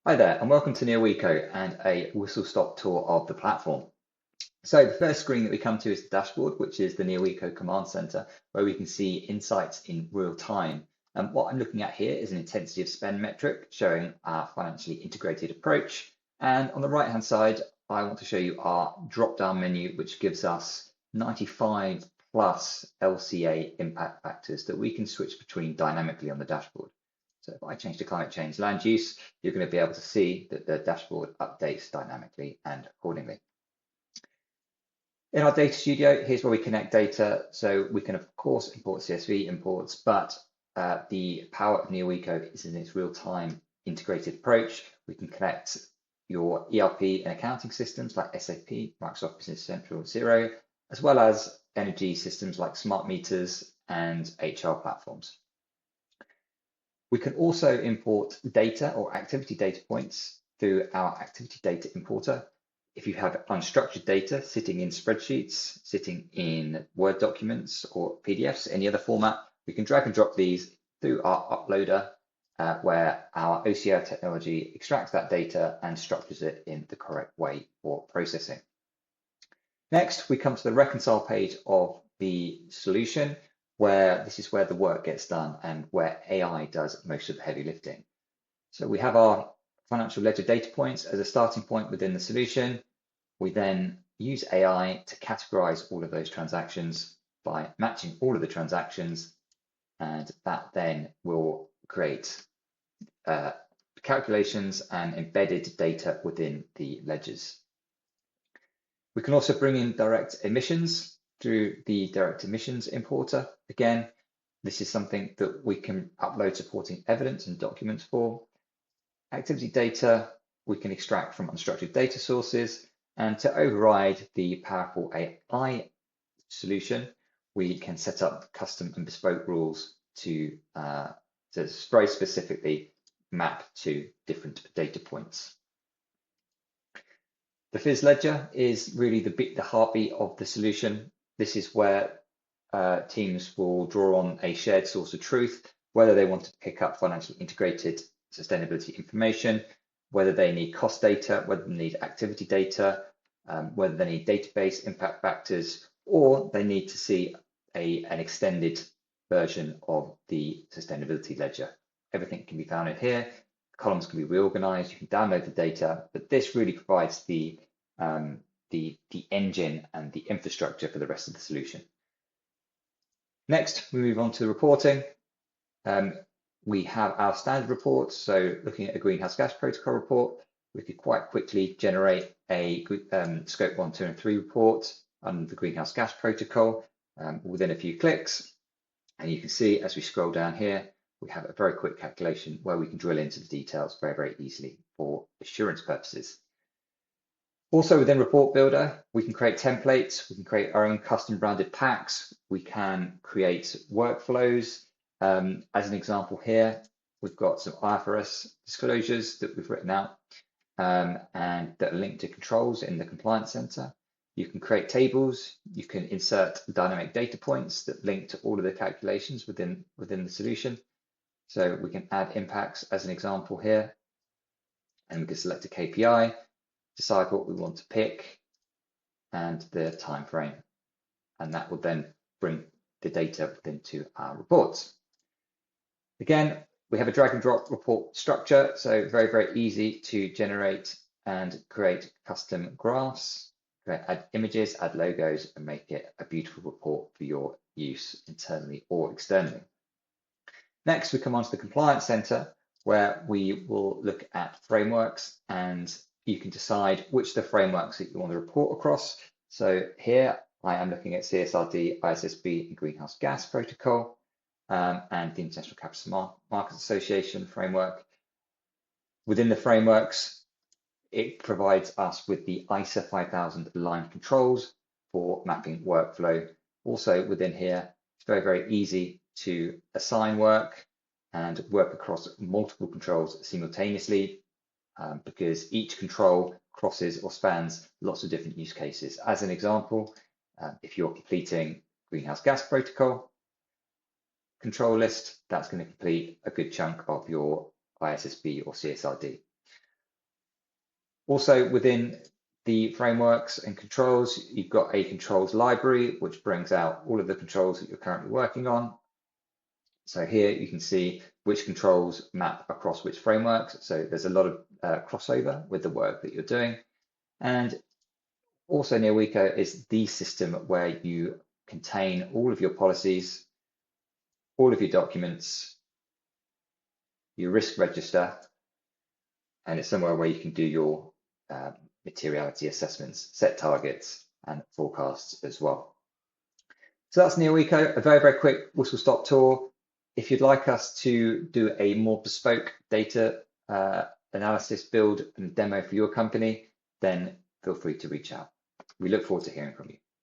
Hi there, and welcome to neoeco and a whistle-stop tour of the platform. So the first screen that we come to is the dashboard, which is the neoeco command center, where we can see insights in real time. And what I'm looking at here is an intensity of spend metric showing our financially integrated approach. And on the right-hand side, I want to show you our drop-down menu, which gives us 95 plus LCA impact factors that we can switch between dynamically on the dashboard. So if I change to climate change land use, you're going to be able to see that the dashboard updates dynamically and accordingly. In our data studio, here's where we connect data. So we can, of course, import CSV imports, but the power of neoeco is in its real-time integrated approach. We can connect your ERP and accounting systems like SAP, Microsoft Business Central, Xero, as well as energy systems like smart meters and HR platforms. We can also import data or activity data points through our activity data importer. If you have unstructured data sitting in spreadsheets, sitting in Word documents or PDFs, any other format, we can drag and drop these through our uploader where our OCR technology extracts that data and structures it in the correct way for processing. Next, we come to the reconcile page of the solution, where this is where the work gets done and where AI does most of the heavy lifting. So we have our financial ledger data points as a starting point within the solution. We then use AI to categorize all of those transactions by matching all of the transactions, and that then will create calculations and embedded data within the ledgers. We can also bring in direct emissions through the direct emissions importer. Again, this is something that we can upload supporting evidence and documents for. Activity data we can extract from unstructured data sources, and to override the powerful AI solution, we can set up custom and bespoke rules to very specifically map to different data points. The Fizz ledger is really the heartbeat of the solution. This is where teams will draw on a shared source of truth, whether they want to pick up financially integrated sustainability information, whether they need cost data, whether they need activity data, whether they need database impact factors, or they need to see an extended version of the sustainability ledger. Everything can be found in here. Columns can be reorganized. You can download the data, but this really provides the engine and the infrastructure for the rest of the solution. Next, we move on to the reporting. We have our standard reports. So looking at a greenhouse gas protocol report, we could quite quickly generate a scope 1, 2, and 3 report under the greenhouse gas protocol within a few clicks. And you can see as we scroll down here, we have a very quick calculation where we can drill into the details very, very easily for assurance purposes. Also within Report Builder, we can create templates, we can create our own custom branded packs, we can create workflows. As an example here, we've got some IFRS disclosures that we've written out and that are linked to controls in the Compliance Center. You can create tables, you can insert dynamic data points that link to all of the calculations within the solution. So we can add impacts as an example here, and we can select a KPI, decide what we want to pick and the time frame. And that will then bring the data into our reports. Again, we have a drag and drop report structure, so very, very easy to generate and create custom graphs, add images, add logos, and make it a beautiful report for your use internally or externally. Next, we come on to the Compliance Center, where we will look at frameworks, and you can decide which of the frameworks that you want to report across. So here I am looking at CSRD, ISSB, and Greenhouse Gas Protocol, and the International Capital Markets Association framework. Within the frameworks, it provides us with the ISA 5000 aligned controls for mapping workflow. Also within here, it's very, very easy to assign work and work across multiple controls simultaneously because each control crosses or spans lots of different use cases. As an example, if you're completing greenhouse gas protocol control list, that's going to complete a good chunk of your ISSB or CSRD. Also within the frameworks and controls, you've got a controls library, which brings out all of the controls that you're currently working on. So here you can see which controls map across which frameworks. So there's a lot of crossover with the work that you're doing. And also neoeco is the system where you contain all of your policies, all of your documents, your risk register, and it's somewhere where you can do your materiality assessments, set targets, and forecasts as well. So that's neoeco, a very, very quick whistle-stop tour. If you'd like us to do a more bespoke data analysis build and demo for your company, then feel free to reach out. We look forward to hearing from you.